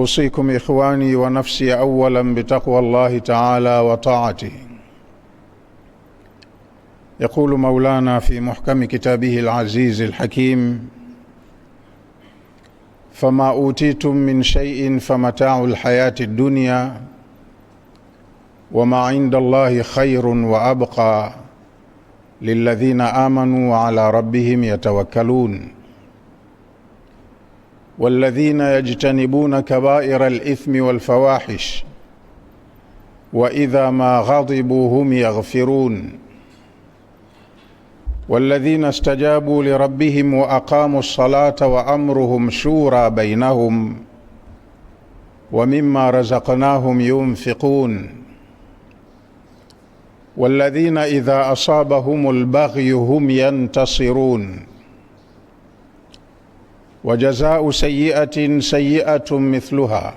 أوصيكم إخواني ونفسي أولا بتقوى الله تعالى وطاعته. يقول مولانا في محكم كتابه العزيز الحكيم: فما أوتيتم من شيء فمتاع الحياة الدنيا وما عند الله خير وأبقى للذين آمنوا وعلى ربهم يتوكلون والذين يجتنبون كبائر الإثم والفواحش وإذا ما غضبوا هم يغفرون والذين استجابوا لربهم وأقاموا الصلاة وأمرهم شورى بينهم ومما رزقناهم ينفقون والذين إذا أصابهم البغي هم ينتصرون وجزاء سيئة سيئة مثلها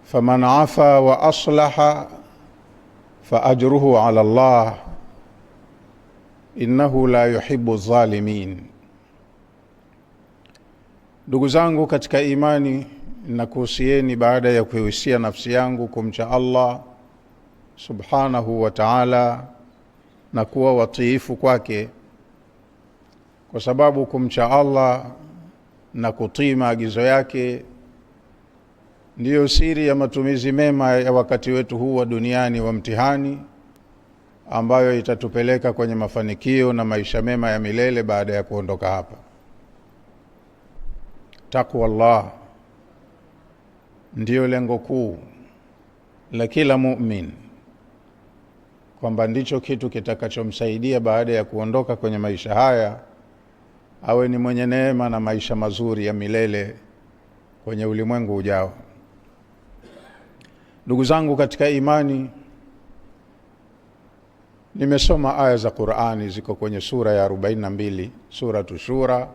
فمن عفا وأصلح فأجره على الله innahu la yuhibbu zalimin. Ndugu zangu katika imani, nakuhusieni baada ya kuihusia nafsi yangu kumcha Allah subhanahu wa ta'ala na kuwa watiifu kwake, kwa sababu kumcha Allah na kutii maagizo yake ndiyo siri ya matumizi mema ya wakati wetu huu wa duniani wa mtihani, ambayo itatupeleka kwenye mafanikio na maisha mema ya milele baada ya kuondoka hapa. Takwa Allah ndiyo lengo kuu la kila mu'min, kwamba ndicho kitu kitakachomsaidia baada ya kuondoka kwenye maisha haya awe ni mwenye neema na maisha mazuri ya milele kwenye ulimwengu ujao. Ndugu zangu katika imani, nimesoma aya za Qur'ani ziko kwenye sura ya 42, Suratu Shura,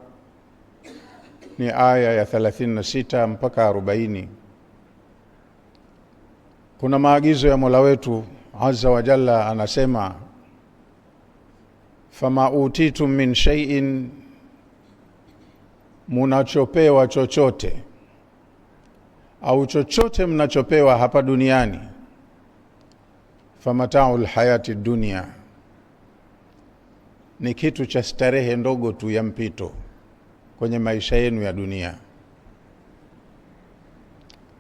ni aya ya 36 mpaka 40. Kuna maagizo ya Mola wetu Azza wa Jalla, anasema: fama utitum min shay'in, munachopewa chochote au chochote mnachopewa hapa duniani, famata'ul hayati dunia, ni kitu cha starehe ndogo tu ya mpito kwenye maisha yenu ya dunia.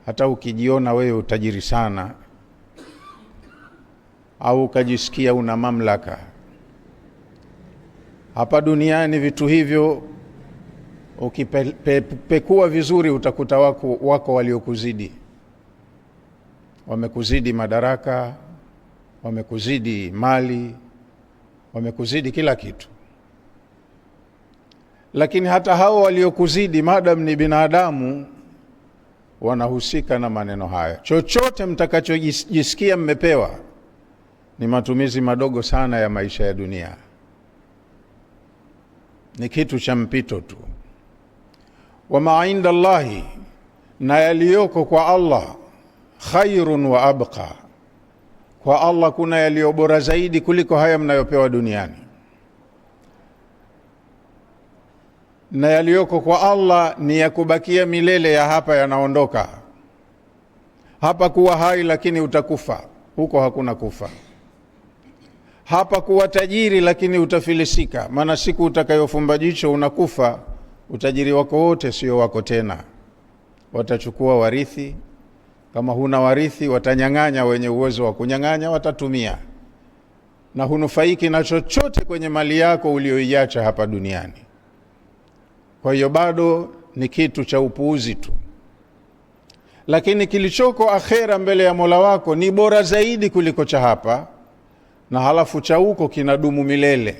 Hata ukijiona wewe utajiri sana au ukajisikia una mamlaka hapa duniani, vitu hivyo ukipekua vizuri utakuta wako waliokuzidi. Wamekuzidi madaraka, wamekuzidi mali, wamekuzidi kila kitu. Lakini hata hao waliokuzidi, madam ni binadamu, wanahusika na maneno haya. Chochote mtakachojisikia mmepewa ni matumizi madogo sana ya maisha ya dunia, ni kitu cha mpito tu. Wama inda Allahi, na yaliyoko kwa Allah, khairun wa abqa, kwa Allah kuna yaliyo bora zaidi kuliko haya mnayopewa duniani. Na yaliyoko kwa Allah ni ya kubakia milele, ya hapa yanaondoka. Hapa kuwa hai lakini utakufa, huko hakuna kufa. Hapa kuwa tajiri lakini utafilisika, maana siku utakayofumba jicho unakufa, utajiri wako wote sio wako tena. Watachukua warithi, kama huna warithi watanyang'anya, wenye uwezo wa kunyang'anya watatumia, na hunufaiki na chochote kwenye mali yako ulioiacha hapa duniani. Kwa hiyo bado ni kitu cha upuuzi tu. Lakini kilichoko akhera mbele ya Mola wako ni bora zaidi kuliko cha hapa, na halafu cha huko kinadumu milele.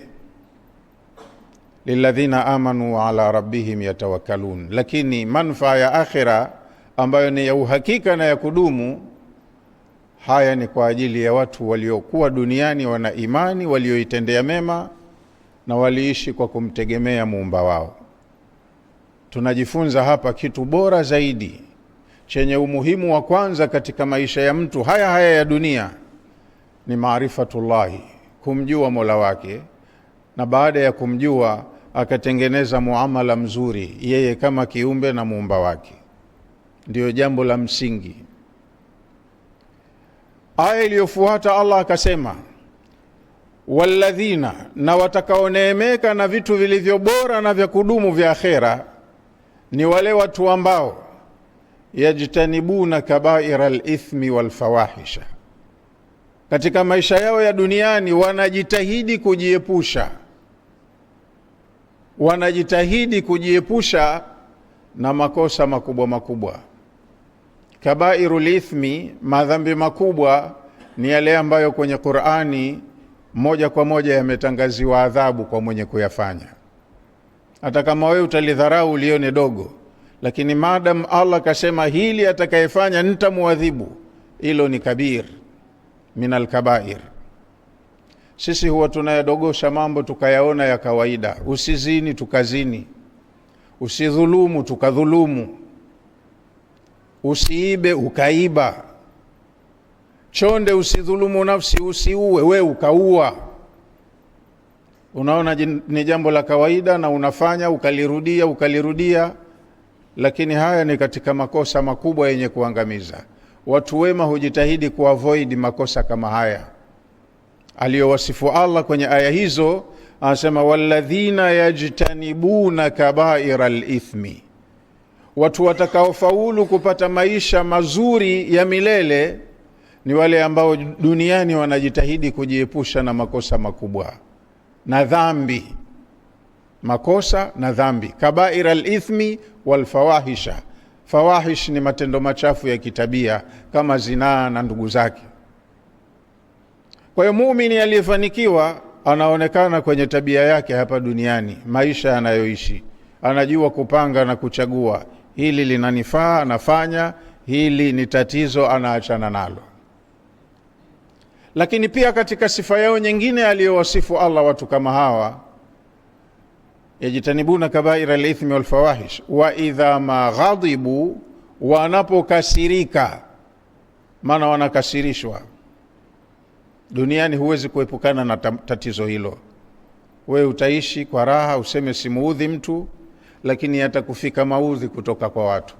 Lilladhina amanu wa ala rabbihim yatawakkalun. Lakini manufaa ya akhera ambayo ni ya uhakika na ya kudumu, haya ni kwa ajili ya watu waliokuwa duniani wana imani, walioitendea mema na waliishi kwa kumtegemea muumba wao. Tunajifunza hapa kitu bora zaidi chenye umuhimu wa kwanza katika maisha ya mtu haya ya dunia, ni maarifatullahi, kumjua Mola wake, na baada ya kumjua akatengeneza muamala mzuri yeye kama kiumbe na muumba wake. Ndiyo jambo la msingi. Aya iliyofuata Allah akasema, walladhina, na watakaoneemeka na vitu vilivyo bora na vya kudumu vya akhera ni wale watu ambao yajtanibuna kabaira al-ithmi wal-fawahisha, katika maisha yao ya duniani wanajitahidi kujiepusha na makosa makubwa makubwa. Kabairul ithmi, madhambi makubwa, ni yale ambayo kwenye Qur'ani moja kwa moja yametangaziwa adhabu kwa mwenye kuyafanya. Hata kama wewe utalidharau ulione dogo, lakini madam Allah kasema hili atakayefanya nitamuadhibu, hilo ni kabir minal kabair. Sisi huwa tunayadogosha mambo tukayaona ya kawaida. Usizini tukazini, usidhulumu tukadhulumu, usiibe ukaiba, chonde usidhulumu nafsi, usiue we ukaua. Unaona ni jambo la kawaida na unafanya ukalirudia, lakini haya ni katika makosa makubwa yenye kuangamiza. Watu wema hujitahidi kuavoid makosa kama haya aliyowasifu Allah kwenye aya hizo. Anasema walladhina yajtanibuna kabaira al-ithmi, watu watakaofaulu kupata maisha mazuri ya milele ni wale ambao duniani wanajitahidi kujiepusha na makosa makubwa na dhambi. Makosa na dhambi, kabaira al-ithmi wal fawahisha. Fawahish ni matendo machafu ya kitabia kama zinaa na ndugu zake. Kwa hiyo muumini aliyefanikiwa anaonekana kwenye tabia yake hapa duniani, maisha anayoishi, anajua kupanga na kuchagua, hili linanifaa anafanya, hili ni tatizo anaachana nalo. Lakini pia katika sifa yao nyingine aliyowasifu Allah watu kama hawa, yajtanibuna kabaira al-ithmi wal fawahish wa idha ma ghadibu, wanapokasirika. Maana wanakasirishwa duniani, huwezi kuepukana na tatizo hilo. We utaishi kwa raha, useme simuudhi mtu, lakini yatakufika maudhi kutoka kwa watu.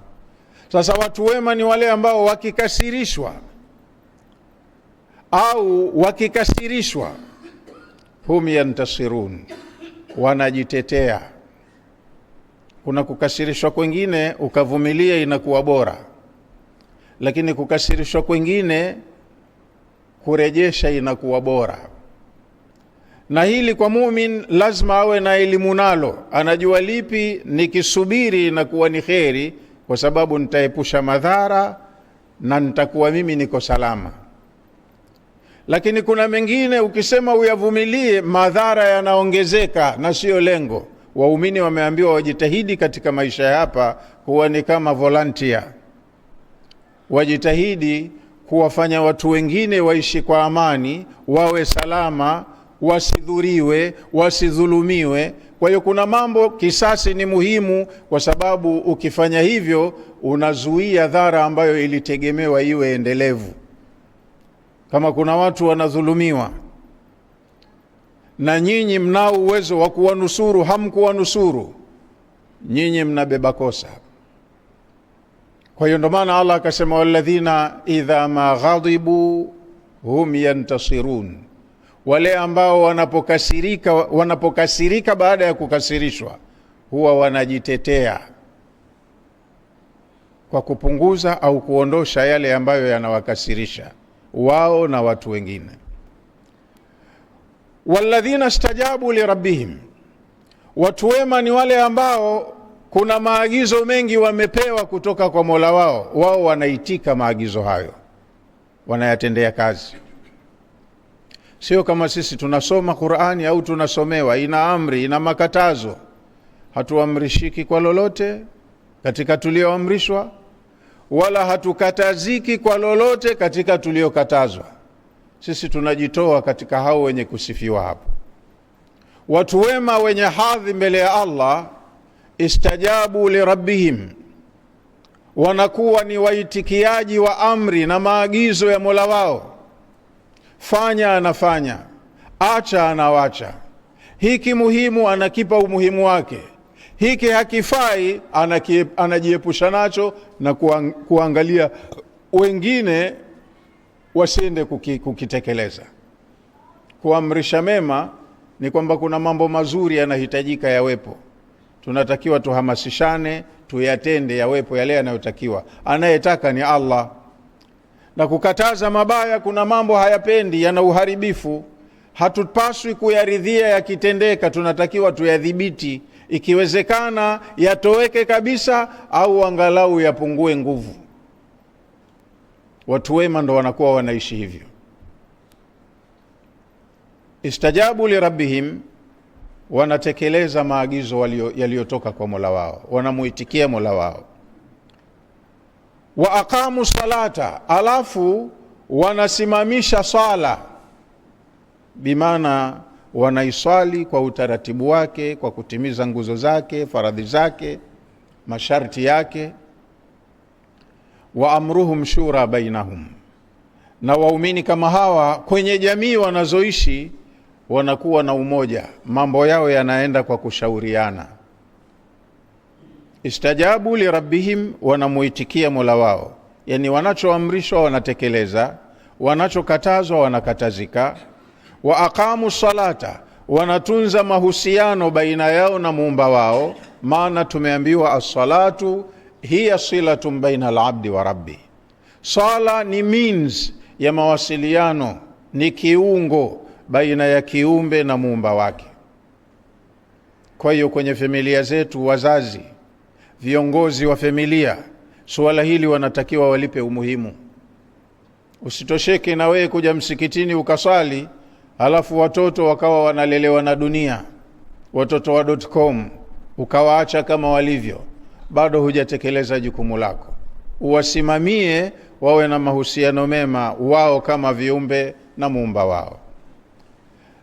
Sasa watu wema ni wale ambao wakikasirishwa hum yantasirun, wanajitetea. Kuna kukasirishwa kwengine ukavumilia inakuwa bora, lakini kukasirishwa kwengine kurejesha inakuwa bora. Na hili kwa mumin lazima awe na elimu nalo, anajua lipi nikisubiri inakuwa ni kheri, kwa sababu nitaepusha madhara na nitakuwa mimi niko salama. Lakini kuna mengine ukisema uyavumilie, madhara yanaongezeka na sio lengo. Waumini wameambiwa wajitahidi katika maisha ya hapa kuwa ni kama volunteer, wajitahidi kuwafanya watu wengine waishi kwa amani, wawe salama, wasidhuriwe, wasidhulumiwe. Kwa hiyo kuna mambo, kisasi ni muhimu, kwa sababu ukifanya hivyo unazuia dhara ambayo ilitegemewa iwe endelevu. Kama kuna watu wanadhulumiwa na nyinyi mnao uwezo wa kuwanusuru, hamkuwanusuru, nyinyi mnabeba kosa. Kwa hiyo ndo maana Allah akasema walladhina idha ma ghadibu hum yantasirun, wale ambao wanapokasirika baada ya kukasirishwa huwa wanajitetea kwa kupunguza au kuondosha yale ambayo yanawakasirisha wao na watu wengine. Walladhina stajabu li rabbihim, watu wema ni wale ambao kuna maagizo mengi wamepewa kutoka kwa Mola wao, wao wanaitika maagizo hayo, wanayatendea kazi. Sio kama sisi tunasoma Qur'ani au tunasomewa, ina amri, ina makatazo, hatuamrishiki kwa lolote katika tulioamrishwa, wala hatukataziki kwa lolote katika tuliokatazwa. Sisi tunajitoa katika hao wenye kusifiwa hapo. Watu wema wenye hadhi mbele ya Allah, istajabu li rabbihim, wanakuwa ni waitikiaji wa amri na maagizo ya Mola wao. Fanya anafanya, acha anawacha, hiki muhimu anakipa umuhimu wake, hiki hakifai, anajiepusha nacho na kuangalia wengine wasiende kukitekeleza. Kuamrisha mema ni kwamba kuna mambo mazuri yanahitajika yawepo, tunatakiwa tuhamasishane, tuyatende, yawepo yale yanayotakiwa. Anayetaka ni Allah. Na kukataza mabaya, kuna mambo hayapendi, yana uharibifu, hatupaswi kuyaridhia yakitendeka, tunatakiwa tuyadhibiti, ikiwezekana yatoweke kabisa au angalau yapungue nguvu. Watu wema ndo wanakuwa wanaishi hivyo. Istajabu li rabbihim, wanatekeleza maagizo yaliyotoka kwa Mola wao, wanamuitikia Mola wao. Wa aqamu salata, alafu wanasimamisha sala, bimaana wanaiswali kwa utaratibu wake, kwa kutimiza nguzo zake, faradhi zake, masharti yake. Wa amruhum shura bainahum, na waumini kama hawa kwenye jamii wanazoishi wanakuwa na umoja, mambo yao yanaenda kwa kushauriana. Istajabu li rabbihim, wanamuitikia Mola wao, yani wanachoamrishwa wanatekeleza, wanachokatazwa wanakatazika. Wa aqamu salata, wanatunza mahusiano baina yao na muumba wao, maana tumeambiwa as-salatu hiya silatun baina al-abdi wa rabbi. Sala ni means ya mawasiliano, ni kiungo baina ya kiumbe na muumba wake. Kwa hiyo kwenye familia zetu, wazazi, viongozi wa familia, suala hili wanatakiwa walipe umuhimu. Usitosheke na wewe kuja msikitini ukaswali, halafu watoto wakawa wanalelewa na dunia, watoto wa .com, ukawaacha kama walivyo. Bado hujatekeleza jukumu lako. Uwasimamie wawe na mahusiano mema wao kama viumbe na muumba wao.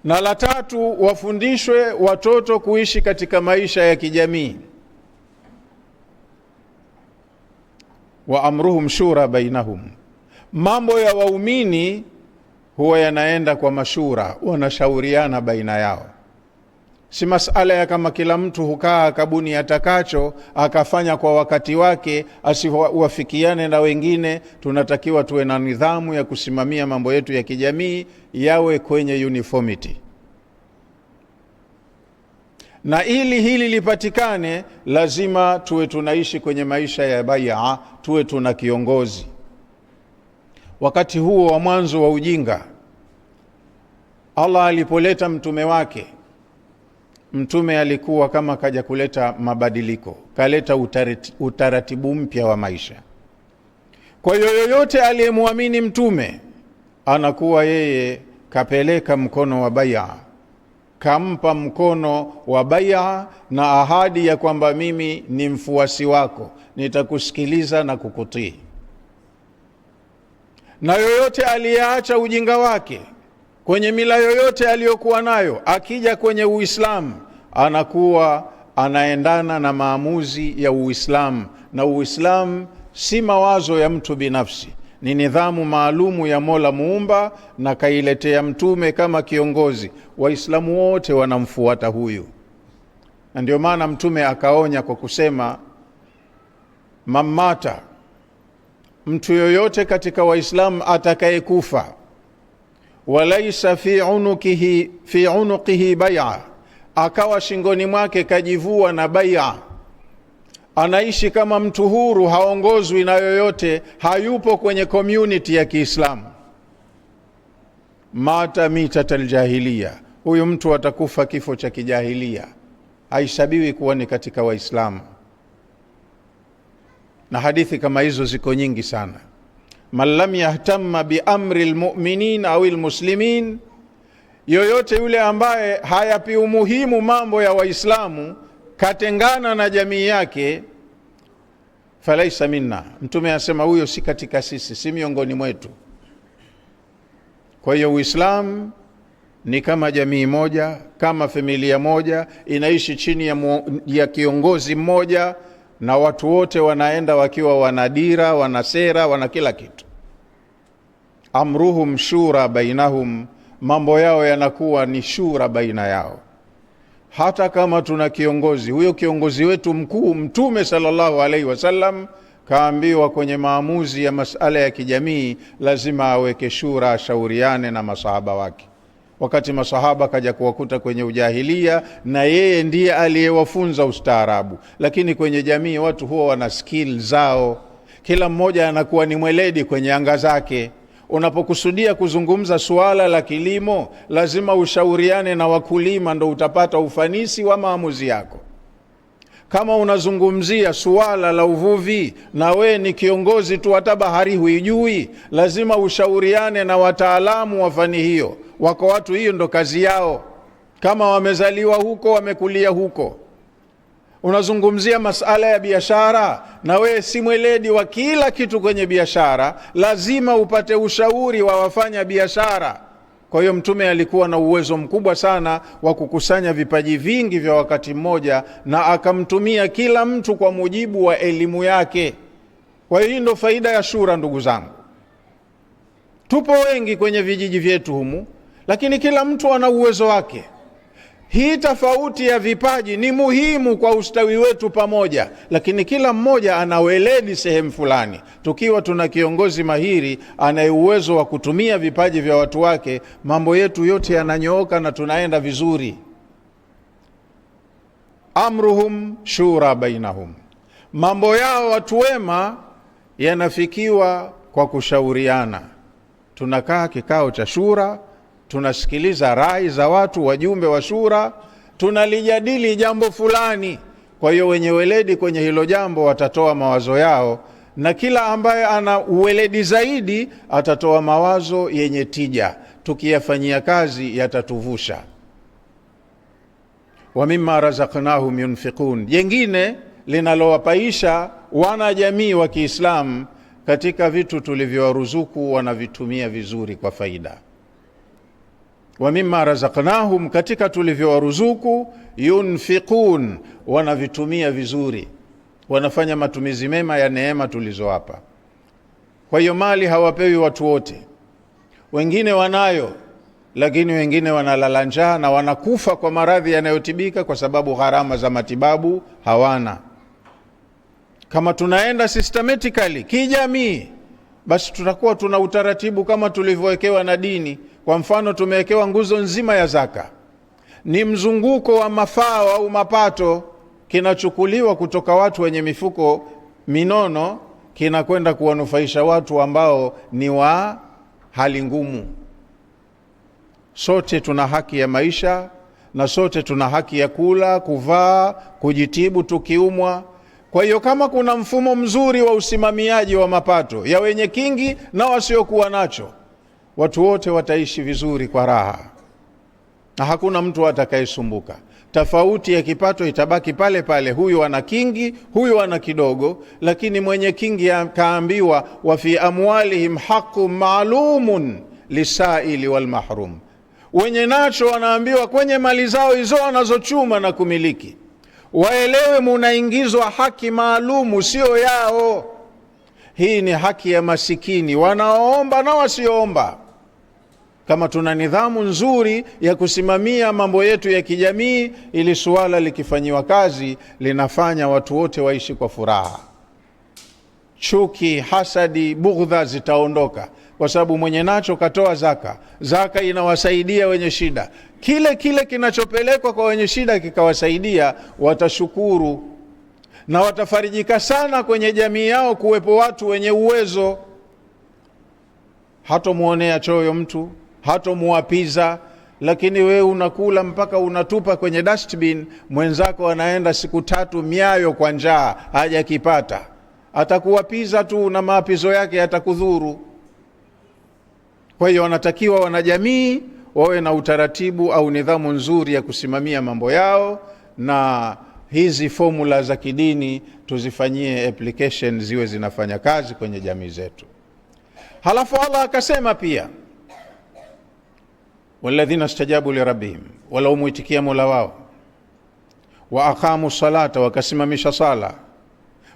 Na la tatu, wafundishwe watoto kuishi katika maisha ya kijamii. Wa amruhum shura bainahum, mambo ya waumini huwa yanaenda kwa mashura, wanashauriana baina yao. Si masala ya kama kila mtu hukaa kabuni atakacho akafanya kwa wakati wake, asiwafikiane na wengine. Tunatakiwa tuwe na nidhamu ya kusimamia mambo yetu ya kijamii yawe kwenye uniformity. Na ili hili lipatikane, lazima tuwe tunaishi kwenye maisha ya bai'a, tuwe tuna kiongozi. Wakati huo wa mwanzo wa ujinga, Allah alipoleta mtume wake, mtume alikuwa kama kaja kuleta mabadiliko, kaleta utaratibu mpya wa maisha. Kwa hiyo yoyote aliyemwamini mtume anakuwa yeye kapeleka mkono wa bai'a, kampa mkono wa bai'a na ahadi ya kwamba mimi ni mfuasi wako, nitakusikiliza na kukutii. Na yoyote aliyeacha ujinga wake kwenye mila yoyote aliyokuwa nayo, akija kwenye Uislamu anakuwa anaendana na maamuzi ya Uislamu. Na Uislamu si mawazo ya mtu binafsi, ni nidhamu maalumu ya Mola Muumba, na kailetea mtume kama kiongozi. Waislamu wote wanamfuata huyu. Na ndio maana mtume akaonya kwa kusema, mamata, mtu yoyote katika Waislamu atakayekufa, walaisa fi unuqihi bai'a, akawa shingoni mwake kajivua na bai'a, anaishi kama mtu huru, haongozwi na yoyote, hayupo kwenye community ya Kiislamu, mata mitatal jahiliya, huyu mtu atakufa kifo cha kijahilia, haisabiwi kuwa ni katika Waislamu. Na hadithi kama hizo ziko nyingi sana. Man lam yahtamma bi amri almu'minin au almuslimin, yoyote yule ambaye hayapi umuhimu mambo ya Waislamu, katengana na jamii yake, falaisa minna, mtume asema huyo si katika sisi, si miongoni mwetu. Kwa hiyo Uislamu ni kama jamii moja, kama familia moja, inaishi chini ya kiongozi mmoja, na watu wote wanaenda wakiwa wana dira, wana sera, wana kila kitu. Amruhum shura bainahum, mambo yao yanakuwa ni shura baina yao. hata kama tuna kiongozi, huyo kiongozi wetu mkuu Mtume sallallahu alaihi wasallam kaambiwa kwenye maamuzi ya masala ya kijamii lazima aweke shura, ashauriane na masahaba wake. Wakati masahaba kaja kuwakuta kwenye ujahilia, na yeye ndiye aliyewafunza ustaarabu. Lakini kwenye jamii watu huwa wana skill zao, kila mmoja anakuwa ni mweledi kwenye anga zake. Unapokusudia kuzungumza suala la kilimo, lazima ushauriane na wakulima, ndo utapata ufanisi wa maamuzi yako. Kama unazungumzia suala la uvuvi na we ni kiongozi tu, hata bahari huijui, lazima ushauriane na wataalamu wa fani hiyo. Wako watu hiyo ndo kazi yao, kama wamezaliwa huko, wamekulia huko. Unazungumzia masala ya biashara na we si mweledi wa kila kitu kwenye biashara, lazima upate ushauri wa wafanya biashara. Kwa hiyo Mtume alikuwa na uwezo mkubwa sana wa kukusanya vipaji vingi vya wakati mmoja, na akamtumia kila mtu kwa mujibu wa elimu yake. Kwa hiyo ndo faida ya shura, ndugu zangu. Tupo wengi kwenye vijiji vyetu humu, lakini kila mtu ana uwezo wake. Hii tofauti ya vipaji ni muhimu kwa ustawi wetu pamoja, lakini kila mmoja ana weledi sehemu fulani. Tukiwa tuna kiongozi mahiri anaye uwezo wa kutumia vipaji vya watu wake, mambo yetu yote yananyooka na tunaenda vizuri. Amruhum shura bainahum, mambo yao watu wema yanafikiwa kwa kushauriana. Tunakaa kikao cha shura, tunasikiliza rai za watu, wajumbe wa shura, tunalijadili jambo fulani. Kwa hiyo wenye weledi kwenye hilo jambo watatoa mawazo yao, na kila ambaye ana uweledi zaidi atatoa mawazo yenye tija. Tukiyafanyia kazi yatatuvusha. Wa mimma razaqnahum yunfiqun, jengine linalowapaisha wana jamii wa Kiislamu, katika vitu tulivyowaruzuku wanavitumia vizuri kwa faida. Wa mimma razaqnahum, katika tulivyowaruzuku, yunfiqun, wanavitumia vizuri, wanafanya matumizi mema ya neema tulizowapa. Kwa hiyo mali hawapewi watu wote, wengine wanayo, lakini wengine wanalala njaa na wanakufa kwa maradhi yanayotibika kwa sababu gharama za matibabu hawana. Kama tunaenda systematically kijamii, basi tutakuwa tuna utaratibu kama tulivyowekewa na dini. Kwa mfano, tumewekewa nguzo nzima ya zaka, ni mzunguko wa mafao au mapato, kinachukuliwa kutoka watu wenye mifuko minono, kinakwenda kuwanufaisha watu ambao ni wa hali ngumu. Sote tuna haki ya maisha, na sote tuna haki ya kula, kuvaa, kujitibu tukiumwa. Kwa hiyo kama kuna mfumo mzuri wa usimamiaji wa mapato ya wenye kingi na wasiokuwa nacho, watu wote wataishi vizuri kwa raha, na hakuna mtu atakayesumbuka. Tofauti ya kipato itabaki pale pale, huyu ana kingi, huyu ana kidogo, lakini mwenye kingi kaambiwa wa fi amwalihim haqqun ma'lumun lisaili wal mahrum. Wenye nacho wanaambiwa kwenye mali zao hizo wanazochuma na kumiliki, waelewe munaingizwa haki maalumu, sio yao. Hii ni haki ya masikini, wanaoomba na wasioomba. Kama tuna nidhamu nzuri ya kusimamia mambo yetu ya kijamii, ili suala likifanyiwa kazi linafanya watu wote waishi kwa furaha. Chuki, hasadi, bughdha zitaondoka, kwa sababu mwenye nacho katoa zaka. Zaka inawasaidia wenye shida. Kile kinachopelekwa kwa wenye shida kikawasaidia, watashukuru na watafarijika sana kwenye jamii yao kuwepo watu wenye uwezo. Hatomuonea choyo mtu, hatomuapiza, lakini we unakula mpaka unatupa kwenye dustbin, mwenzako anaenda siku 3 miayo kwa njaa hajakipata, atakuapiza tu na maapizo yake yatakudhuru. Kwa hiyo wanatakiwa wanajamii wawe na utaratibu au nidhamu nzuri ya kusimamia mambo yao, na hizi formula za kidini tuzifanyie application, ziwe zinafanya kazi kwenye jamii zetu. Halafu Allah akasema pia, walladhina stajabu li rabbihim, wala umuitikia Mola wao, wa aqamu salata, wakasimamisha sala,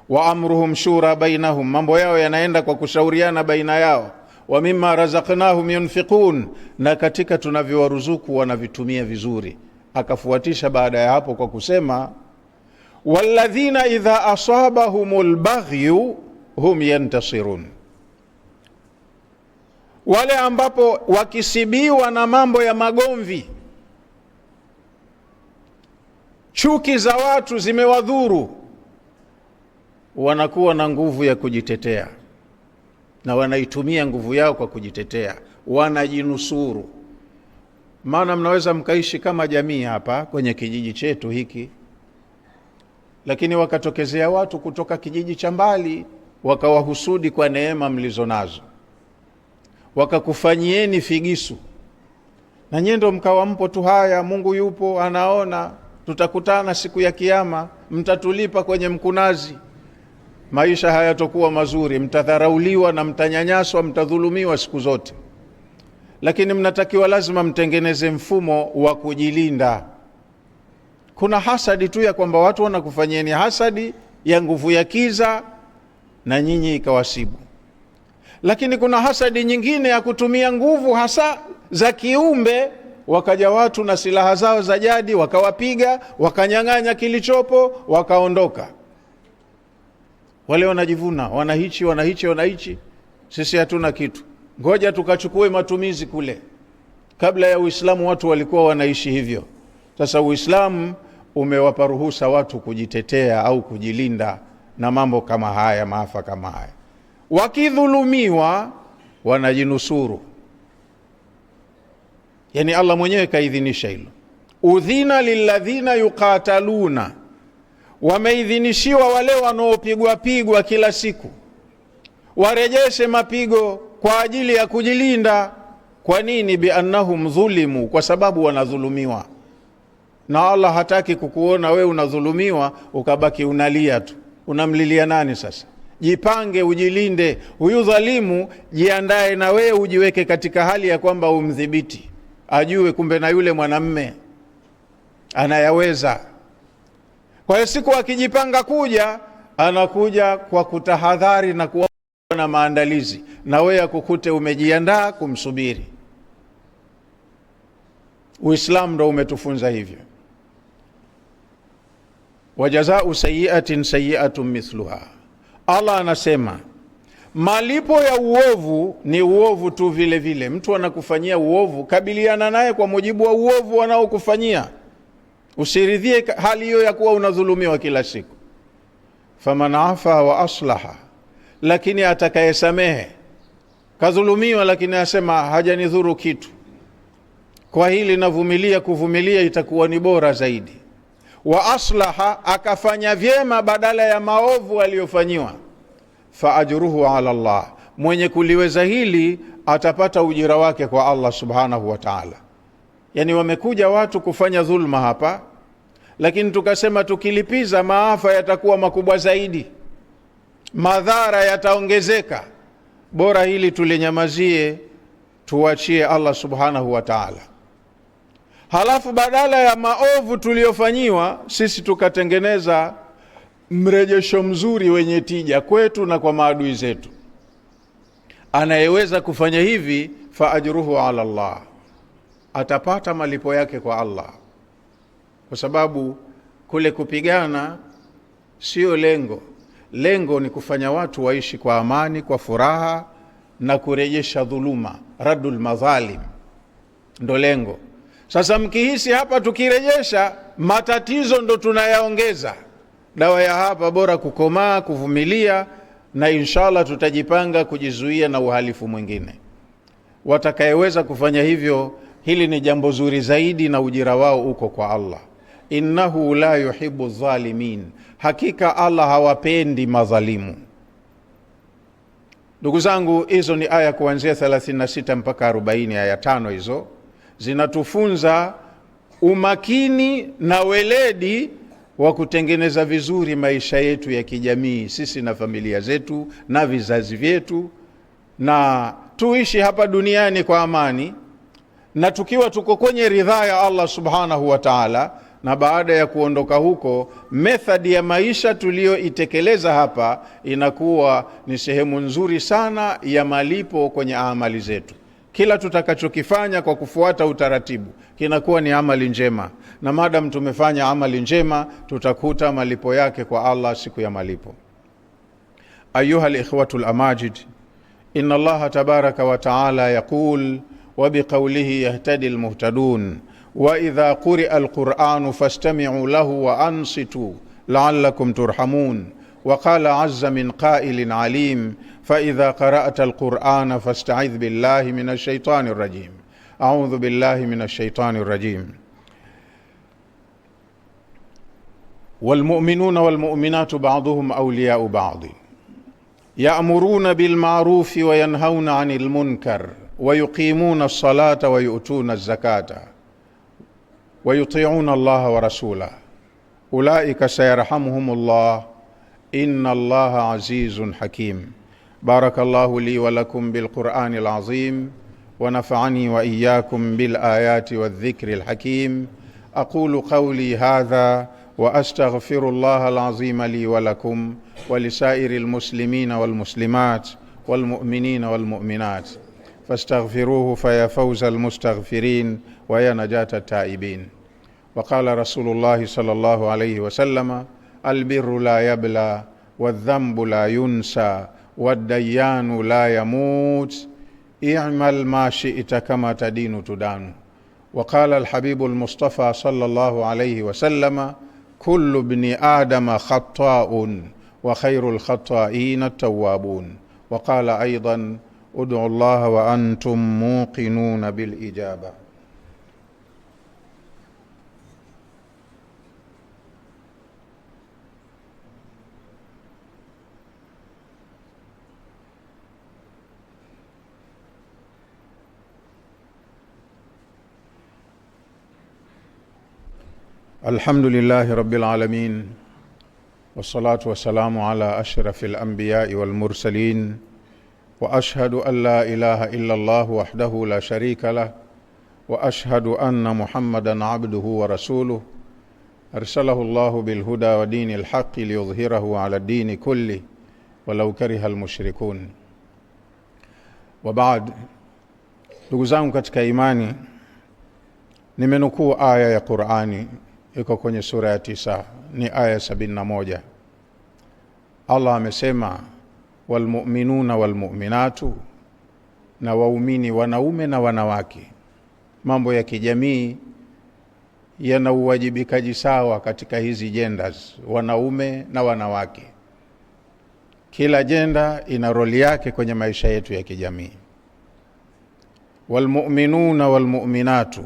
wa amruhum shura bainahum, mambo yao yanaenda kwa kushauriana baina yao, wa mimma razaqnahum yunfiqun, na katika tunavyowaruzuku wanavitumia vizuri. Akafuatisha baada ya hapo kwa kusema walladhina idha asabahumul baghyu hum yantasirun, wale ambapo wakisibiwa na mambo ya magomvi, chuki za watu zimewadhuru, wanakuwa na nguvu ya kujitetea, na wanaitumia nguvu yao kwa kujitetea, wanajinusuru. Maana mnaweza mkaishi kama jamii hapa kwenye kijiji chetu hiki, lakini wakatokezea watu kutoka kijiji cha mbali wakawahusudi kwa neema mlizonazo, wakakufanyieni figisu, na nyendo mkawa mpo tu, haya Mungu yupo anaona, tutakutana siku ya kiyama, mtatulipa kwenye mkunazi. Maisha hayatokuwa mazuri, mtadharauliwa na mtanyanyaswa, mtadhulumiwa siku zote. Lakini mnatakiwa lazima mtengeneze mfumo wa kujilinda. Kuna hasadi tu ya kwamba watu wanakufanyeni hasadi ya nguvu ya kiza na nyinyi ikawasibu, lakini kuna hasadi nyingine ya kutumia nguvu hasa za kiumbe, wakaja watu na silaha zao za jadi wakawapiga, wakanyang'anya kilichopo, wakaondoka. Wale wanajivuna, wanahichi, sisi hatuna kitu, ngoja tukachukue matumizi kule. Kabla ya Uislamu watu walikuwa wanaishi hivyo. Sasa Uislamu umewapa ruhusa watu kujitetea au kujilinda na mambo kama haya, maafa kama haya. Wakidhulumiwa wanajinusuru. Yani Allah mwenyewe kaidhinisha hilo. Udhina lilladhina yuqataluna, wameidhinishiwa wale wanaopigwa kila siku warejeshe mapigo kwa ajili ya kujilinda. Kwa nini? Biannahum dhulimu, kwa sababu wanadhulumiwa. Na Allah hataki kukuona we unadhulumiwa ukabaki unalia tu. Unamlilia nani sasa? Jipange, ujilinde. Huyu dhalimu jiandae na we ujiweke katika hali ya kwamba umdhibiti, ajue kumbe na yule mwanamme anayaweza. Kwa hiyo siku akijipanga kuja, anakuja kwa kutahadhari na kuwa na maandalizi, na wewe akukute umejiandaa kumsubiri. Uislamu ndo umetufunza hivyo. Wajazau sayyi'atin sayyi'atun mithluha. Allah anasema malipo ya uovu ni uovu tu vile vile. Mtu anakufanyia uovu, kabiliana naye kwa mujibu wa uovu wanaokufanyia. Usiridhie hali hiyo ya kuwa unadhulumiwa kila siku. Faman afa wa aslaha, lakini atakayesamehe, kadhulumiwa lakini asema hajanidhuru kitu, kwa hili navumilia, kuvumilia itakuwa ni bora zaidi. Wa aslaha, akafanya vyema badala ya maovu aliyofanyiwa, fa ajruhu ala Allah, mwenye kuliweza hili atapata ujira wake kwa Allah subhanahu wa ta'ala. Yani wamekuja watu kufanya dhulma hapa, lakini tukasema tukilipiza maafa yatakuwa makubwa zaidi, madhara yataongezeka, bora hili tulinyamazie, tuachie Allah subhanahu wa ta'ala. Halafu badala ya maovu tuliyofanyiwa sisi tukatengeneza mrejesho mzuri wenye tija kwetu na kwa maadui zetu. Anayeweza kufanya hivi, fa ajruhu ala Allah, atapata malipo yake kwa Allah. Kwa sababu kule kupigana sio lengo. Lengo ni kufanya watu waishi kwa amani, kwa furaha, na kurejesha dhuluma, radul madhalim, ndo lengo. Sasa mkihisi hapa tukirejesha matatizo ndo tunayaongeza, dawa ya hapa bora kukomaa, kuvumilia, na inshallah tutajipanga kujizuia na uhalifu mwingine. Watakayeweza kufanya hivyo, hili ni jambo zuri zaidi na ujira wao uko kwa Allah. Innahu la yuhibbu dhalimin, hakika Allah hawapendi madhalimu. Ndugu zangu, hizo ni aya kuanzia 36 mpaka 40, aya 5 hizo zinatufunza umakini na weledi wa kutengeneza vizuri maisha yetu ya kijamii, sisi na familia zetu na vizazi vyetu, na tuishi hapa duniani kwa amani, na tukiwa tuko kwenye ridhaa ya Allah subhanahu wa ta'ala. Na baada ya kuondoka huko, methodi ya maisha tulioitekeleza hapa inakuwa ni sehemu nzuri sana ya malipo kwenye amali zetu. Kila tutakachokifanya kwa kufuata utaratibu kinakuwa ni amali njema, na madam tumefanya amali njema tutakuta malipo yake kwa Allah siku ya malipo. Ayuha al-ikhwatu al-amajid, inna Allah tabaraka wa ta'ala yaqul wa biqawlihi yahtadi al-muhtadun wa idha quri'a al-Qur'anu fastami'u lahu wa ansitu la'allakum turhamun. وقال عز من قائل عليم فإذا قرأت القرآن فاستعذ بالله من الشيطان الرجيم. أعوذ بالله من الشيطان الرجيم. والمؤمنون والمؤمنات بعضهم أولياء بعض يأمرون بالمعروف وينهون عن المنكر ويقيمون الصلاة ويؤتون الزكاة ويطيعون الله ورسوله أولئك سيرحمهم الله إن الله عزيز حكيم. بارك الله لي ولكم بالقرآن العظيم ونفعني وإياكم بالآيات والذكر الحكيم. أقول قولي هذا وأستغفر الله العظيم لي ولكم ولسائر المسلمين والمسلمات والمؤمنين والمؤمنات فاستغفروه فيا فوز المستغفرين ويا نجاة التائبين. وقال رسول الله صلى الله عليه وسلم البر لا يبلى والذنب لا ينسى والديان لا يموت اعمل ما شئت كما تدين تدان. وقال الحبيب المصطفى صلى الله عليه وسلم كل ابن آدم خطاء وخير الخطائين التوابون. وقال أيضا ادعوا الله وأنتم موقنون بالإجابة. الحمد لله رب العالمين والصلاة والسلام على أشرف الأنبياء والمرسلين وأشهد أن لا إله إلا الله وحده لا شريك له وأشهد أن محمدا عبده ورسوله أرسله الله بالهدى ودين الحق ليظهره على الدين كله ولو كره المشركون. وبعد، ndugu zangu katika imani, nimenukuu aya ya Qur'ani iko kwenye sura ya 9, ni aya 71. Allah amesema walmu'minuna walmu'minatu, na waumini wanaume na wanawake. Mambo ya kijamii yana uwajibikaji sawa katika hizi genders, wanaume na wanawake. Kila jenda ina roli yake kwenye maisha yetu ya kijamii. Walmu'minuna walmu'minatu,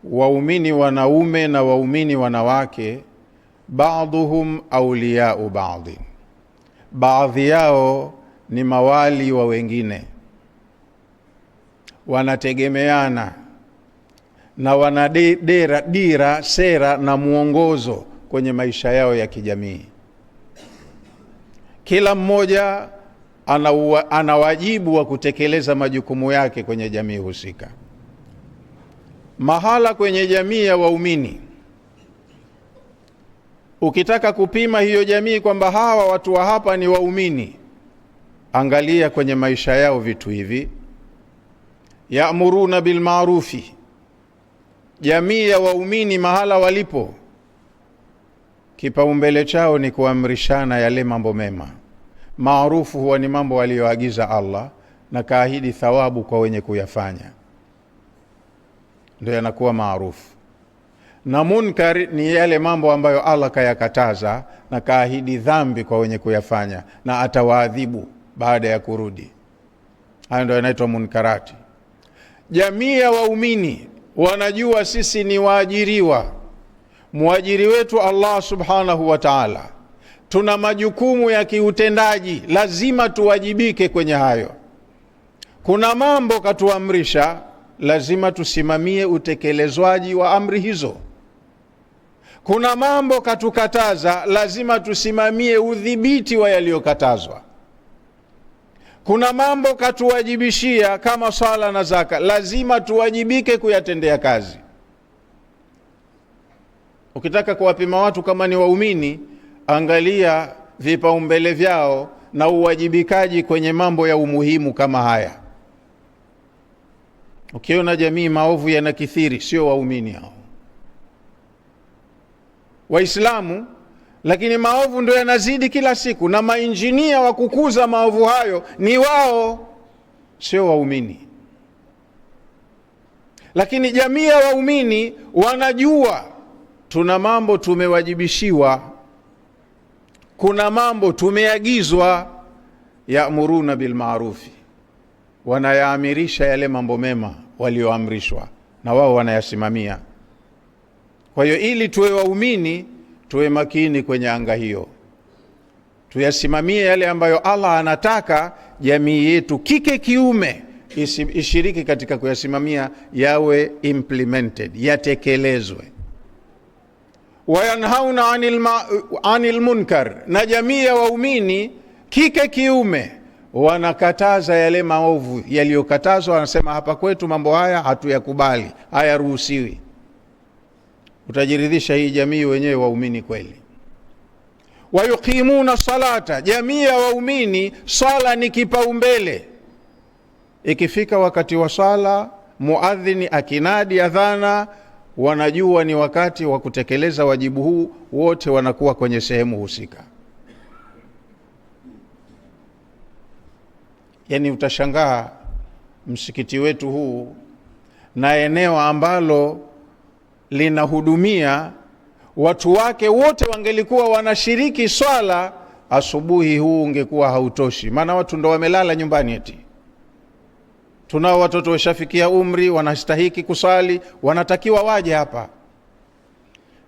waumini wanaume na waumini wanawake, ba'dhuhum awliya'u ba'd, baadhi yao ni mawali wa wengine, wanategemeana na wanadira sera na muongozo kwenye maisha yao ya kijamii. Kila mmoja ana wajibu wa kutekeleza majukumu yake kwenye jamii husika. Mahala kwenye jamii ya waumini, ukitaka kupima hiyo jamii kwamba hawa watu wa hapa ni waumini, angalia kwenye maisha yao vitu hivi. Ya'muruna bil ma'rufi, jamii ya waumini mahala walipo, kipaumbele chao ni kuamrishana yale mambo mema. Maarufu huwa ni mambo aliyoagiza Allah na kaahidi thawabu kwa wenye kuyafanya, ndio yanakuwa maarufu. Na munkar ni yale mambo ambayo Allah kayakataza na kaahidi dhambi kwa wenye kuyafanya na atawaadhibu baada ya kurudi. Hayo ndio yanaitwa munkarati. Jamii ya waumini wanajua sisi ni waajiriwa, muajiri wetu Allah subhanahu wa ta'ala. Tuna majukumu ya kiutendaji, lazima tuwajibike kwenye hayo. Kuna mambo katuamrisha, lazima tusimamie utekelezwaji wa amri hizo. Kuna mambo katukataza, lazima tusimamie udhibiti wa yaliyokatazwa. Kuna mambo katuwajibishia kama swala na zaka, lazima tuwajibike kuyatendea kazi. Ukitaka kuwapima watu kama ni waumini, angalia vipaumbele vyao na uwajibikaji kwenye mambo ya umuhimu kama haya. Ukiona jamii maovu yanakithiri, sio waumini hao, Waislamu, lakini maovu ndio yanazidi kila siku, na mainjinia wa kukuza maovu hayo ni wao, sio waumini. Lakini jamii ya waumini wanajua tuna mambo tumewajibishiwa, kuna mambo tumeagizwa, yaamuruna bilmaarufi, wanayaamirisha yale mambo mema walioamrishwa, na wao wanayasimamia. Kwa hiyo ili tuwe waumini, tuwe makini kwenye anga hiyo, tuyasimamie yale ambayo Allah anataka jamii yetu kike kiume ishiriki katika kuyasimamia, yawe implemented, yatekelezwe. Wayanhauna anil munkar, na jamii ya waumini kike kiume wanakataza yale maovu yaliyokatazwa. Wanasema hapa kwetu mambo haya hatuyakubali, hayaruhusiwi. Utajiridhisha hii jamii wenyewe waumini kweli. Wayuqimuna salata, jamii ya waumini sala ni kipaumbele. Ikifika wakati wa sala, muadhini akinadi adhana, wanajua ni wakati wa kutekeleza wajibu huu, wote wanakuwa kwenye sehemu husika. Yani utashangaa msikiti wetu huu na eneo ambalo linahudumia watu wake wote wangelikuwa wanashiriki swala, asubuhi huu ungekuwa hautoshi, maana watu ndo wamelala nyumbani. Eti tunao watoto washafikia umri, wanastahiki kusali, wanatakiwa waje hapa,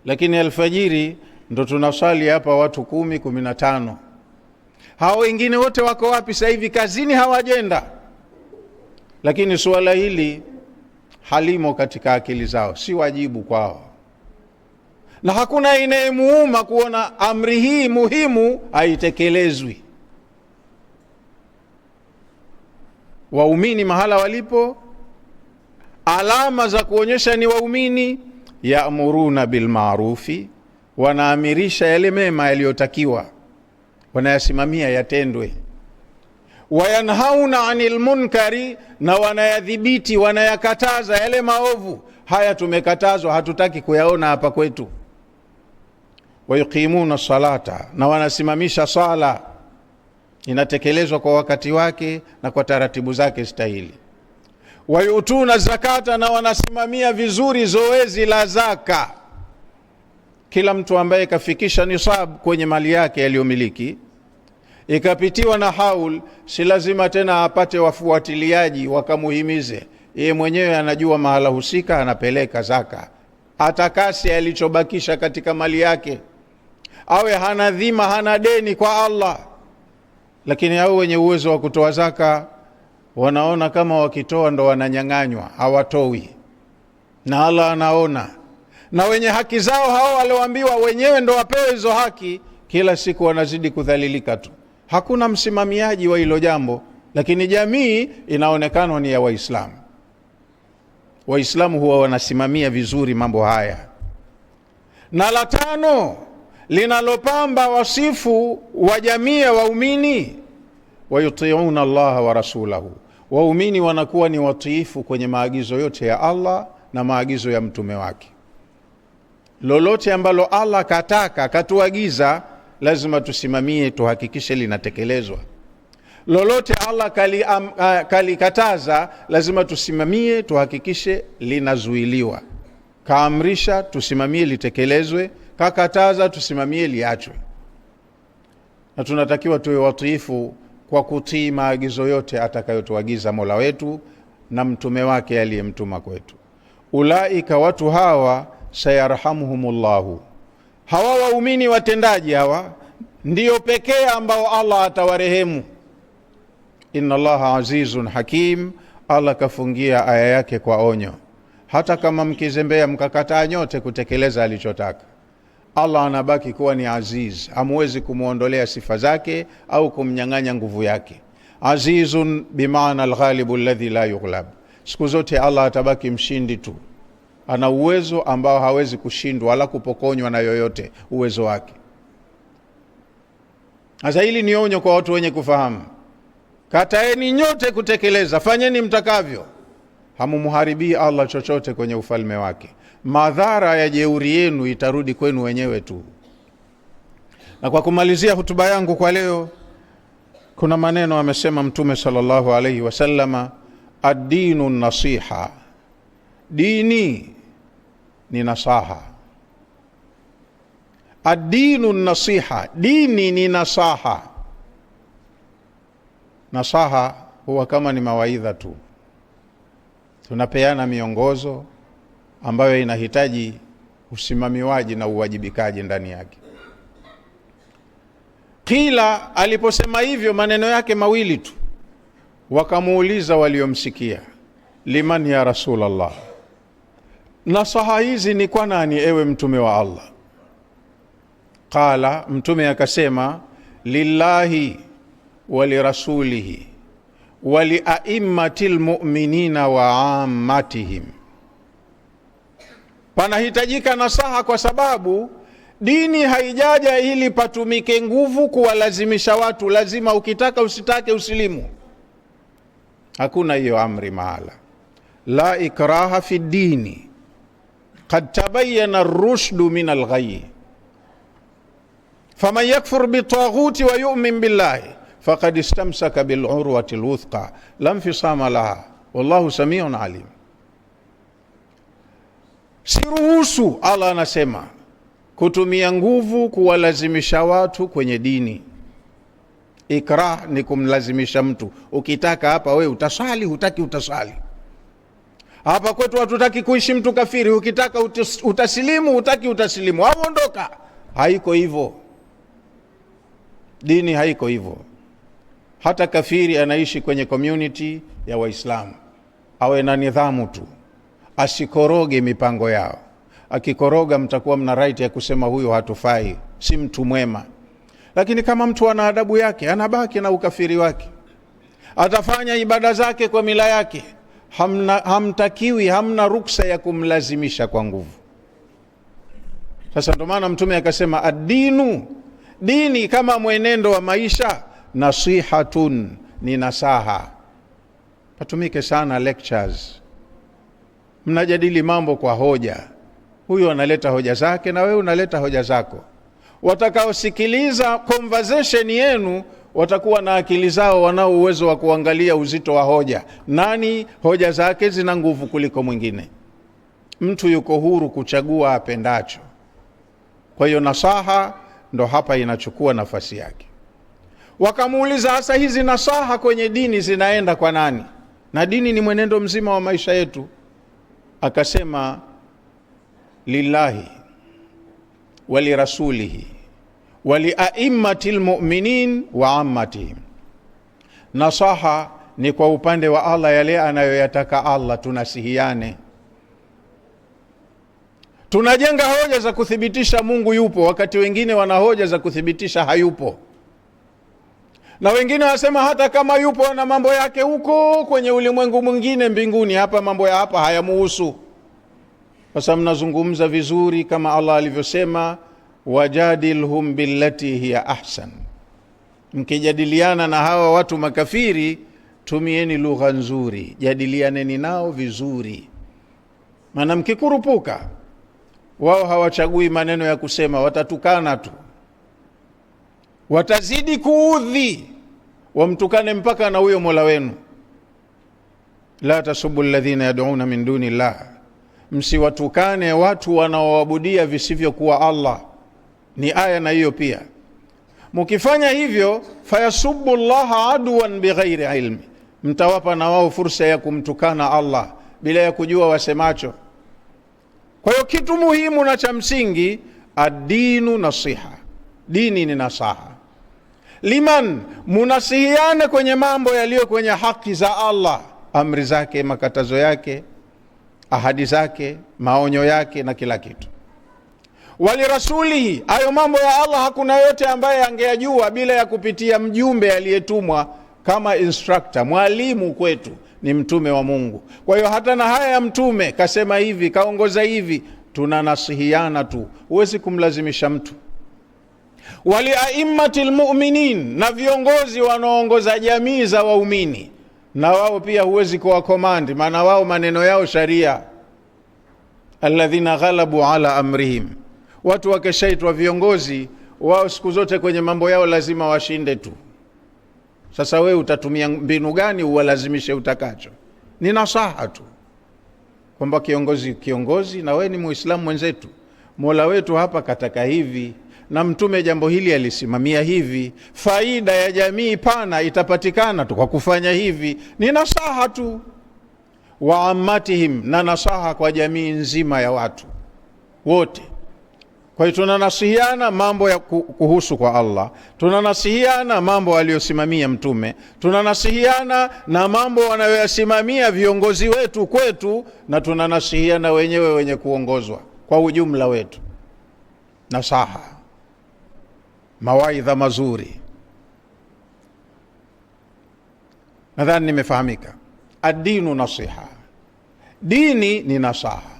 lakini alfajiri ndo tunasali hapa watu 10, 15. Hao wengine wote wako wapi sasa hivi? Kazini, hawajenda. Lakini suala hili halimo katika akili zao, si wajibu kwao, na hakuna inayemuuma kuona amri hii muhimu haitekelezwi. Waumini mahala walipo, alama za kuonyesha ni waumini, yaamuruna bilmaarufi, wanaamirisha yale mema yaliyotakiwa, wanayasimamia yatendwe. Wayanhauna anil munkari, na wanayadhibiti, wanayakataza yale maovu. Haya tumekatazwa, hatutaki kuyaona hapa kwetu. Wayuqimuna salata, na wanasimamisha sala, inatekelezwa kwa wakati wake na kwa taratibu zake stahili. Wayutuna zakata, na wanasimamia vizuri zoezi la zaka. Kila mtu ambaye kafikisha nisab kwenye mali yake yaliyomiliki, ikapitiwa na haul, si lazima tena apate wafuatiliaji wakamuhimize. Yeye mwenyewe anajua mahala husika, anapeleka zaka, atakasi alichobakisha katika mali yake, awe hana dhima, hana deni kwa Allah. Lakini hao wenye uwezo wa kutoa zaka wanaona kama wakitoa ndo wananyang'anywa, hawatoi, na Allah anaona. Na wenye haki zao hao walioambiwa wenyewe ndo wapewe hizo haki, kila siku wanazidi kudhalilika tu. Hakuna msimamiaji wa hilo jambo, lakini jamii inaonekana ni ya Waislamu. Waislamu huwa wanasimamia vizuri mambo haya. Na la tano linalopamba wasifu wa jamii ya waumini, wayutiuna Allah wa rasulahu, waumini wanakuwa ni watiifu kwenye maagizo yote ya Allah na maagizo ya mtume wake. Lolote ambalo Allah kataka, katuagiza, lazima tusimamie, tuhakikishe linatekelezwa. Lolote Allah kalikataza, lazima tusimamie, tuhakikishe linazuiliwa. Kaamrisha, tusimamie litekelezwe. Kakataza, tusimamie liachwe. Na tunatakiwa tuwe watiifu kwa kutii maagizo yote atakayotuagiza Mola wetu na mtume wake aliyemtuma kwetu. Ulaika, watu hawa, sayarhamuhumullahu, hawa waumini watendaji hawa ndio pekee ambao Allah atawarehemu. Inna Allaha azizun hakim, Allah kafungia aya yake kwa onyo. Hata kama mkizembea mkakataa nyote kutekeleza alichotaka, Allah anabaki kuwa ni aziz, hamuwezi kumuondolea sifa zake au kumnyang'anya nguvu yake. Azizun bimaana alghalibu alladhi la yughlab, siku zote Allah atabaki mshindi tu, ana uwezo ambao hawezi kushindwa wala kupokonywa na yoyote uwezo wake. Sasa hili ni onyo kwa watu wenye kufahamu. Kataeni nyote kutekeleza, fanyeni mtakavyo. hamumuharibii Allah chochote kwenye ufalme wake. Madhara ya jeuri yenu itarudi kwenu wenyewe tu. Na kwa kumalizia hutuba yangu kwa leo, kuna maneno amesema Mtume sallallahu alayhi wasallama, ad-dinu nasiha, dini ni nasaha. Ad-dinu nasiha, dini ni nasaha. Nasaha huwa kama ni mawaidha tu, tunapeana miongozo ambayo inahitaji usimamiwaji na uwajibikaji ndani yake. Kila aliposema hivyo, maneno yake mawili tu, wakamuuliza waliomsikia, liman ya Rasulallah, nasaha hizi ni kwa nani ewe mtume wa Allah? Qala, mtume akasema, lillahi wa lirasulihi wa liaimmatil mu'minina wa ammatihim. Panahitajika nasaha kwa sababu dini haijaja ili patumike nguvu kuwalazimisha watu, lazima ukitaka usitake usilimu. Hakuna hiyo amri mahala. La ikraha fi dini qad tabayyana ar-rushdu min al-ghayy faman yakfur bitaghuti wa yu'min billahi faqad istamsaka bil urwati al-wuthqa lam fisama laha wallahu samiun alim. Siruhusu, Allah anasema, kutumia nguvu kuwalazimisha watu kwenye dini. Ikrah ni kumlazimisha mtu, ukitaka hapa we utasali, hutaki utasali. Hapa kwetu hatutaki kuishi mtu kafiri, ukitaka utasilimu, hutaki utasilimu, au ondoka. Haiko hivyo, dini haiko hivyo. Hata kafiri anaishi kwenye community ya Waislamu, awe na nidhamu tu, asikoroge mipango yao. Akikoroga mtakuwa mna right ya kusema huyo hatufai, si mtu mwema. Lakini kama mtu ana adabu yake, anabaki na ukafiri wake, atafanya ibada zake kwa mila yake, hamtakiwi, hamna ruksa ya kumlazimisha kwa nguvu. Sasa ndo maana mtume akasema, ad-dinu, dini kama mwenendo wa maisha, nasihatun, ni nasaha. Patumike sana lectures, mnajadili mambo kwa hoja. Huyo analeta hoja zake na wewe unaleta hoja zako. Watakaosikiliza conversation yenu watakuwa na akili zao, wanao uwezo wa kuangalia uzito wa hoja, nani hoja zake zina nguvu kuliko mwingine. Mtu yuko huru kuchagua apendacho. Kwa hiyo nasaha ndo hapa inachukua nafasi yake. Wakamuuliza, hasa hizi nasaha kwenye dini zinaenda kwa nani? Na dini ni mwenendo mzima wa maisha yetu. Akasema, lillahi wa lirasulihi wa liaimmatil mu'minin wa ammatihim. Nasaha ni kwa upande wa Allah, yale anayoyataka Allah tunasihiane. Tunajenga hoja za kuthibitisha Mungu yupo, wakati wengine wana hoja za kuthibitisha hayupo. Na wengine wasema hata kama yupo na mambo yake huko kwenye ulimwengu mwingine mbinguni, hapa mambo ya hapa hayamuhusu. Sasa mnazungumza vizuri kama Allah alivyosema, wajadilhum billati hiya ahsan. Mkijadiliana na hawa watu makafiri, tumieni lugha nzuri, jadilianeni nao vizuri. Maana mkikurupuka, wao hawachagui maneno ya kusema, watatukana tu, watazidi kuudhi, wamtukane mpaka na huyo Mola wenu. La tasubbu alladhina yad'una min duni Allah, msiwatukane watu wanaoabudia visivyokuwa Allah. Ni aya na hiyo pia. Mkifanya hivyo, fayasubbu Allah adwan bighairi ilmi, mtawapa na wao fursa ya kumtukana Allah bila ya kujua wasemacho. Kwa hiyo kitu muhimu na cha msingi, ad-dinu nasiha, dini ni nasaha. Liman, munasihiane kwenye mambo yaliyo kwenye haki za Allah, amri zake, makatazo yake, ahadi zake, maonyo yake na kila kitu. Wali rasulihi, ayo mambo ya Allah hakuna yote ambaye angeyajua bila ya kupitia mjumbe aliyetumwa kama instructor, mwalimu kwetu ni mtume wa Mungu. Kwa hiyo hata na haya ya mtume, kasema hivi, kaongoza hivi, tunanasihiana tu, huwezi kumlazimisha mtu. Wali aimmatil mu'minin, na viongozi wanaoongoza jamii za waumini, na wao pia huwezi kuwa komandi, maana wao maneno yao sharia. Alladhina ghalabu ala amrihim, watu wakishaitwa viongozi wao siku zote kwenye mambo yao lazima washinde tu. Sasa wewe utatumia mbinu gani uwalazimishe utakacho? Ni nasaha tu kwamba kiongozi na wewe ni Muislamu mwenzetu, Mola wetu hapa kataka hivi na mtume jambo hili alisimamia hivi, faida ya jamii pana itapatikana tu kwa kufanya hivi. Ni nasaha tu. Wa ammatihim, na nasaha kwa jamii nzima ya watu wote. Kwa hiyo tunanasihiana mambo ya kuhusu kwa Allah, tunanasihiana mambo aliyosimamia mtume, tunanasihiana na mambo wanayoyasimamia viongozi wetu kwetu, na tunanasihiana wenyewe wenye kuongozwa kwa ujumla wetu. Nasaha, mawaidha mazuri. Nadhani nimefahamika. Ad-dinu nasiha, dini ni nasaha.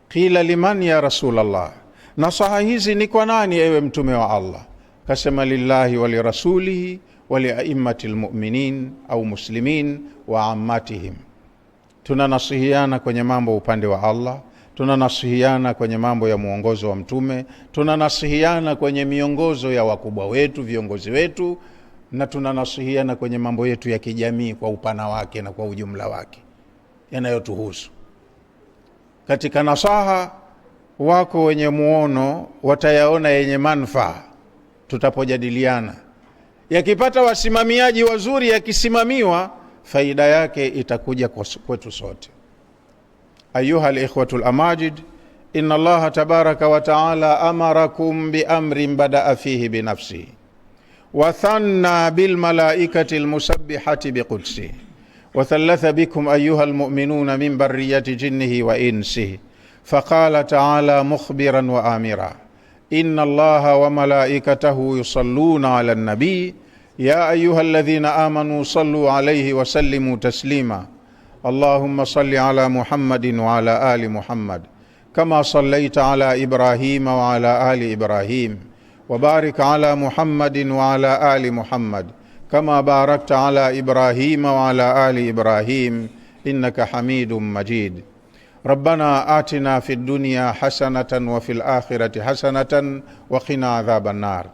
Qila liman ya Rasulallah, nasaha hizi ni kwa nani ewe mtume wa Allah? Kasema lillahi wa lirasulihi wa liaimmatil mu'minin au muslimin wa ammatihim. Tunanasihiana kwenye mambo upande wa Allah, tunanasihiana kwenye mambo ya muongozo wa mtume, tunanasihiana kwenye miongozo ya wakubwa wetu, viongozi wetu, na tunanasihiana kwenye mambo yetu ya kijamii kwa upana wake na kwa ujumla wake yanayotuhusu. Katika nasaha wako wenye muono watayaona yenye manufaa tutapojadiliana. Yakipata wasimamiaji wazuri, yakisimamiwa, faida yake itakuja kwetu sote. Ayuha al-ikhwatul amajid, inna Allah tabaraka wa ta'ala amarakum bi amrin bada'a fihi bi nafsihi wa thanna bil malaikati al-musabbihati bi qudsihi wa thalatha bikum ayuha al-mu'minuna min barriyati jinnihi wa insihi. فقال تعالى مخبرا وآمرا إن الله وملائكته يصلون على النبي يا أيها الذين آمنوا صلوا عليه وسلموا تسليما اللهم صل على محمد وعلى آل محمد كما صليت على إبراهيم وعلى آل إبراهيم وبارك على محمد وعلى آل محمد كما باركت على إبراهيم وعلى آل إبراهيم إنك حميد مجيد. ربنا آتنا في الدنيا حسنة وفي الآخرة حسنة وقنا عذاب النار.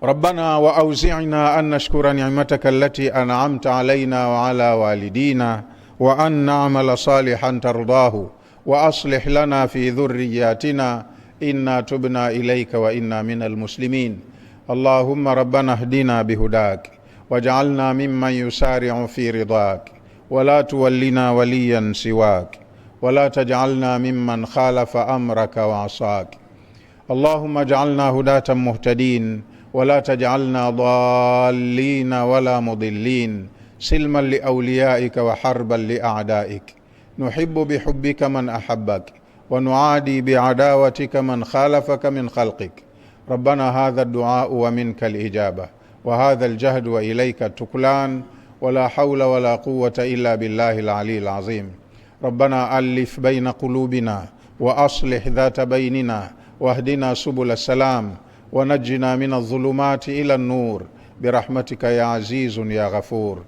ربنا وأوزعنا أن نشكر نعمتك التي أنعمت علينا وعلى والدينا وأن نعمل صالحا ترضاه وأصلح لنا في ذرياتنا إنا تبنا إليك وإنا من المسلمين. اللهم ربنا اهدنا بهداك واجعلنا ممن يسارع في رضاك ولا تولنا وليا سواك ولا تجعلنا ممن خالف أمرك وعصاك. اللهم اجعلنا هداة مهتدين ولا تجعلنا ضالين ولا مضلين، سلما لأوليائك وحربا لأعدائك. نحب بحبك من أحبك ونعادي بعداوتك من خالفك من خلقك. ربنا هذا الدعاء ومنك الإجابة وهذا الجهد وإليك التكلان ولا حول ولا قوة إلا بالله العلي العظيم. ربنا ألف بين قلوبنا وأصلح ذات بيننا واهدنا سبل السلام ونجنا من الظلمات إلى النور برحمتك يا عزيز يا غفور.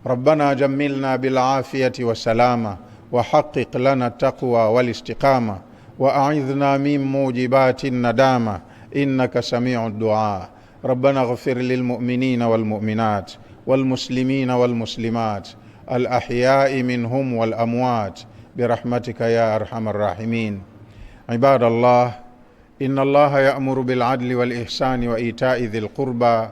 ربنا جملنا بالعافية والسلامة وحقق لنا التقوى والاستقامة وأعذنا من موجبات الندامة إنك سميع الدعاء. ربنا اغفر للمؤمنين والمؤمنات والمسلمين والمسلمات الأحياء منهم والأموات برحمتك يا أرحم الراحمين. عباد الله، إن الله يأمر بالعدل والإحسان وإيتاء ذي القربى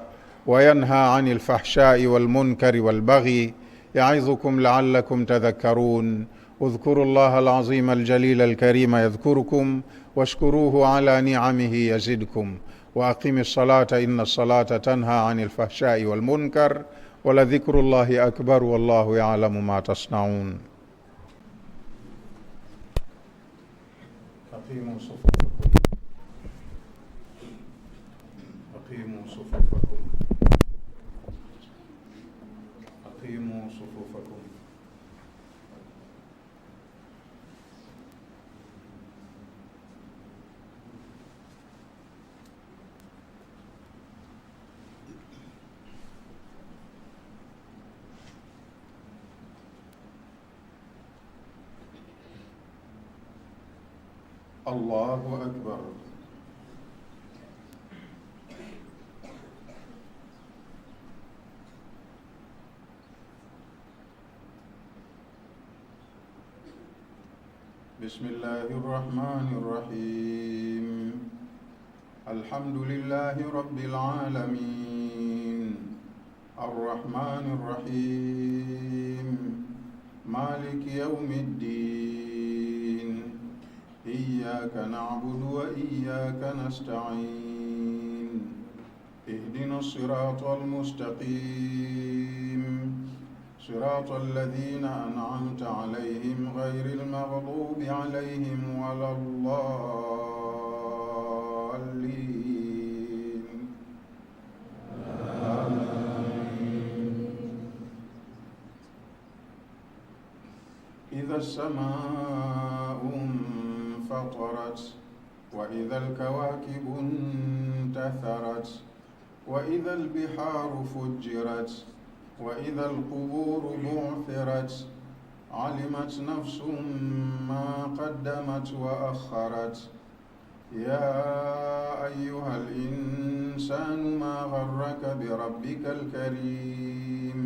وينهى عن الفحشاء والمنكر والبغي يعظكم لعلكم تذكرون. اذكروا الله العظيم الجليل الكريم يذكركم واشكروه على نعمه يزدكم وأقم الصلاة إن الصلاة تنهى عن الفحشاء والمنكر ولذكر الله أكبر والله يعلم ما تصنعون. أقيموا صفوفكم أقيموا صفوفكم أقيموا صفوفكم. الله أكبر. بسم الله الرحمن الرحيم. الحمد لله رب العالمين، الرحمن الرحيم، مالك يوم الدين، إياك نعبد وإياك نستعين، اهدنا الصراط المستقيم، صراط الذين أنعمت عليهم غير المغضوب عليهم ولا الضالين. إذا السماء انفطرت، وإذا الكواكب انتثرت، وإذا البحار فجرت، وإذا القبور بعثرت، علمت نفس ما قدمت وأخرت. يا أيها الإنسان ما غرك بربك الكريم،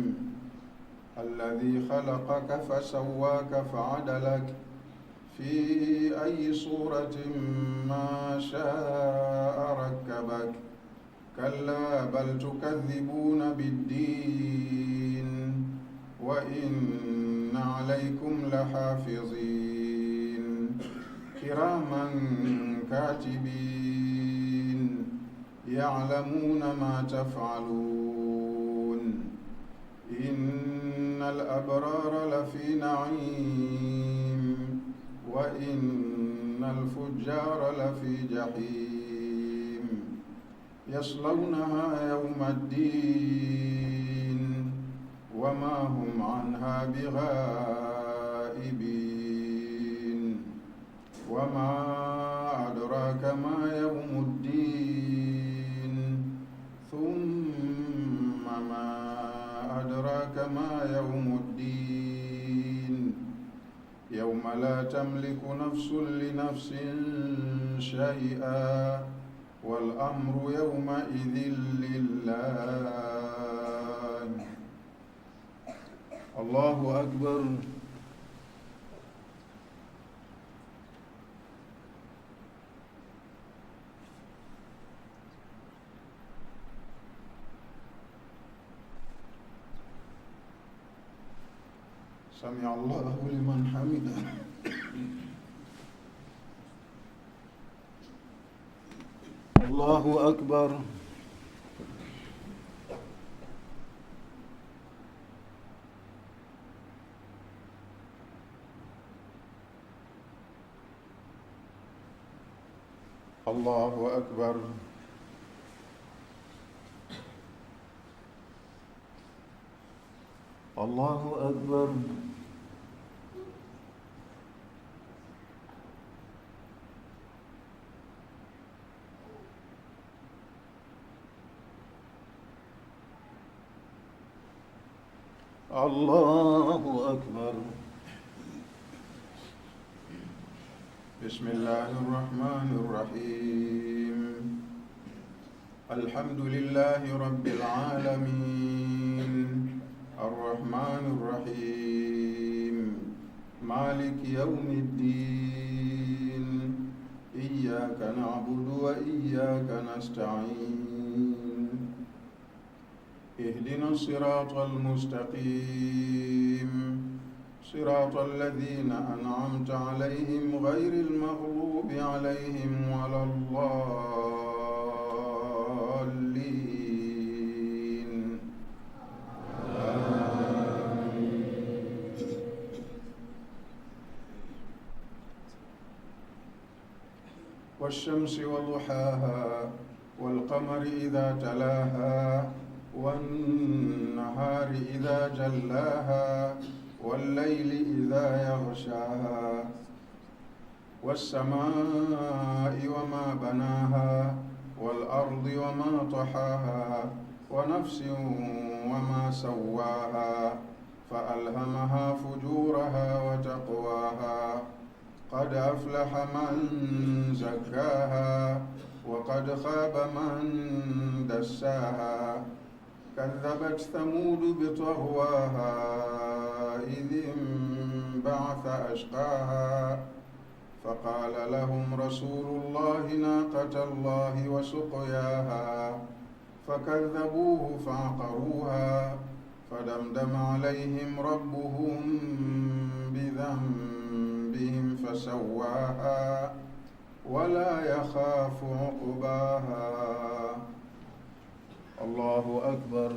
الذي خلقك فسواك فعدلك في أي صورة ما شاء ركبك. كلا بل تكذبون بالدين، وإن عليكم لحافظين كراما كاتبين يعلمون ما تفعلون. إن الأبرار لفي نعيم، وإن الفجار لفي جحيم، يصلونها يوم الدين وما هم عنها بغائبين. وما أدراك ما يوم الدين، ثم ما أدراك ما يوم الدين، يوم لا تملك نفس لنفس شيئا، والأمر يومئذ لله. الله أكبر. سمع الله لمن حمده. الله أكبر. الله أكبر. الله أكبر. الله أكبر. بسم الله الرحمن الرحيم. الحمد لله رب العالمين، الرحمن الرحيم، مالك يوم الدين، إياك نعبد وإياك نستعين، اهدنا الصراط المستقيم، صراط الذين أنعمت عليهم غير المغضوب عليهم ولا الضالين. والشمس وضحاها، والقمر إذا تلاها، والنهار إذا جلاها، والليل إذا يغشاها، والسماء وما بناها، والأرض وما طحاها، ونفس وما سواها، فألهمها فجورها وتقواها. قد أفلح من زكاها وقد خاب من دساها كذبت ثمود بطغواها إذ انبعث أشقاها فقال لهم رسول الله ناقة الله وسقياها فكذبوه فعقروها فدمدم عليهم ربهم بذنبهم فسواها ولا يخاف عقباها. الله أكبر.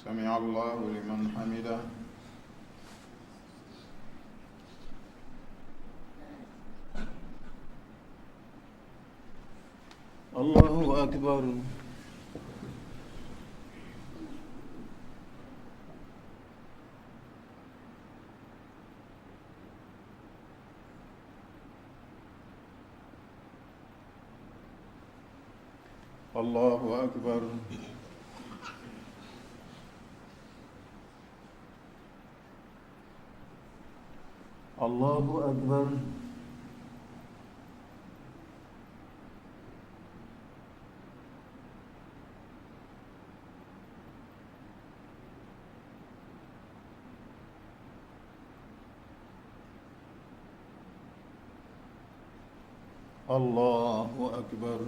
سمع الله لمن حمده. الله أكبر. الله أكبر. الله أكبر. الله أكبر.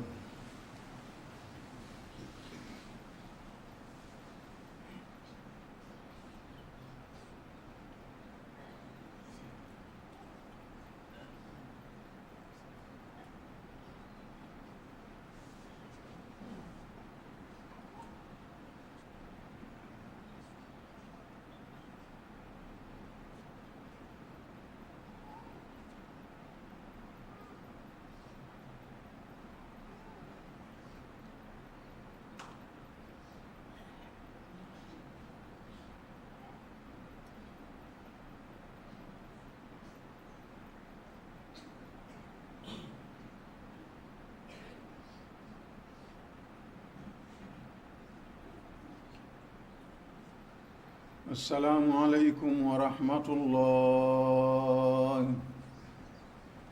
السلام عليكم ورحمة الله.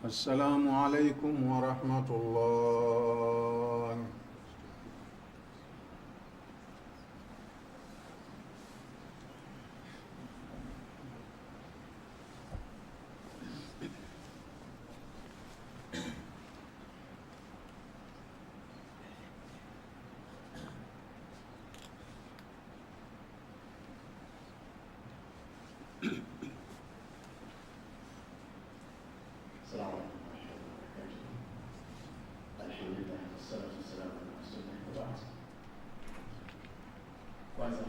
السلام عليكم ورحمة الله. Kwanza